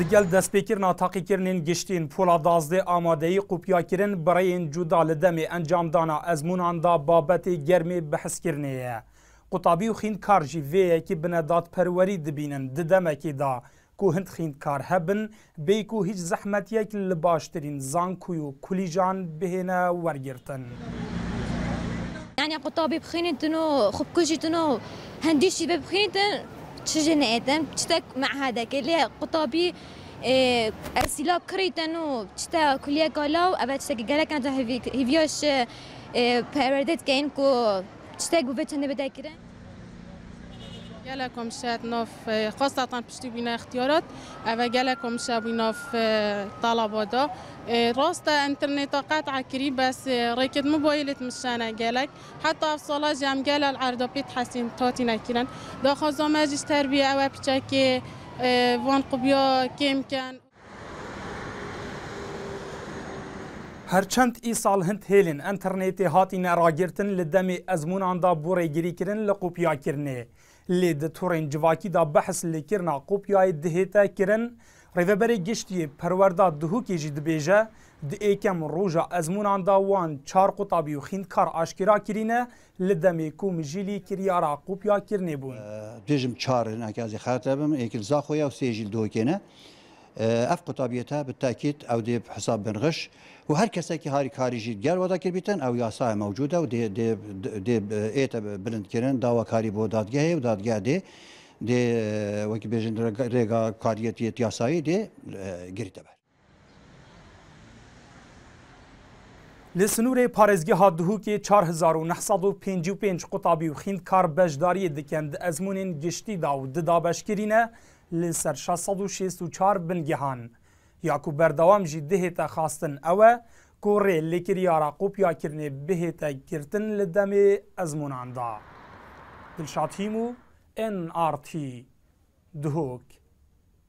دگل دستپیکرنا تاقیکرنین گشتین پولا دازده آمادهی قوپیاکرن برای جدا لدم انجام دانا ازمونان دا بابت گرمی بحث کرنه قطابی و خیندکار جی وی که بنداد پروری دبینن ددمکی دا کو هند خیندکار هبن بیکو هیچ زحمت یک لباشترین زانکوی و کلیجان بهنه ورگرتن يعني قطابي بخينتنو خب كوجيتنو هنديشي بخينتن تشجنيتن تشتك مع هذا كلي قطابي ارسلا كريتنو تشتا كليه قالو ابا تشتك قالك كانت هيفيوش باردت كاين كو تشتك وفتن بدا كده گلکم شد ناف خاصة پشتی بنا اختیارات و گلکم شد بنا طلباتا راست انترنت قطع کری بس رکد موبایلت مشانه گلک حتی افصالا جم گل العرض بیت حسین تاتی نکردن داخل زمانش تربیه و پیچک وان قبیا کم کن هرچند ای سال هند هیلن انترنت هاتی نراگرتن لدم ازمون آندا بوری گری کرن لقوپیا کرنه لید تورین جواکی دا بحث لکرنا قوپیای دهیتا کرن ریوبری گشتی پروردا دهو کی جد بیجه د ایکم روژا ازمونان دا وان چار قطابی و خیندکار آشکرا کرینه لدمی کوم جیلی کریارا قوپیا کرنه بون دجم چار نکازی خاطبم ایکل زاخویا و سیجیل دو کنه اف قطابیتها بالتاكيد او دي بحساب بن غش وهر كسا كي هاري كاريجي ديال ودا كربيتن او ياسا موجوده ودي دي ايتا بلند كيرن داوا كاري بو دادگاه ودادگاه دي وكي بيجن ريغا كاريتي ياساي دي گريتبر لسنور پارزگی ها دهو که 4955 قطابی و خیندکار بجداری دکند ازمونین گشتی دا و ددابشکرینه لسر 664 بنگهان یاکو بردوام جی دهتا خواستن اوه کوره لکریارا قوپیا کرنه بهتا گرتن لدم ازمونان دا دلشاد هیمو NRT دهوک